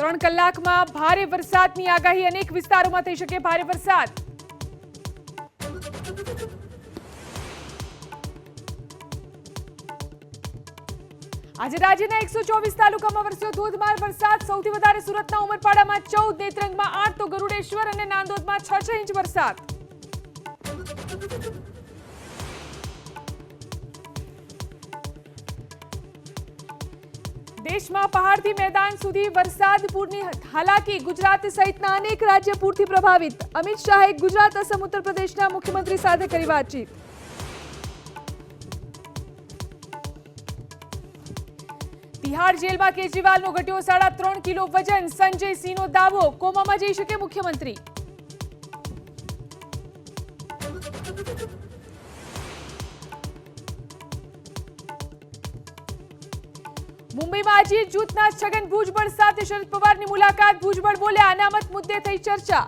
3 કલાકમાં ભારે વરસાદની આગાહી, અનેક વિસ્તારોમાં થઈ શકે ભારે વરસાદ। આજે રાજ્યના 124 તાલુકામાં વરસ્યો ધોધમાર વરસાદ। સૌથી વધારે સુરતના ઉમરપાડામાં 14, નેત્રંગમાં 8 તો ગરુડેશ્વર અને નાંદોદમાં 6 ઇંચ વરસાદ। દેશમાં પહાડથી મેદાન સુધી વરસાદ, પૂરની હાલાકી, ગુજરાત સહિતના અનેક રાજ્ય પૂરથી પ્રભાવિત। અમિત શાહે ગુજરાત, અસમ, ઉત્તર પ્રદેશના મુખ્યમંત્રી સાથે કરી વાતચીત। તિહાડ જેલમાં કેજરીવાલનો ઘટ્યો 3.5 કિલો વજન। સંજય સિંહનો દાવો, કોમામાં જઈ શકે મુખ્યમંત્રી। મુંબઈમાં અજીત જૂથના છગન ભુજબળ સાથે શરદ પવારની મુલાકાત। ભુજબળ બોલ્યા, અનામત મુદ્દે થઈ ચર્ચા।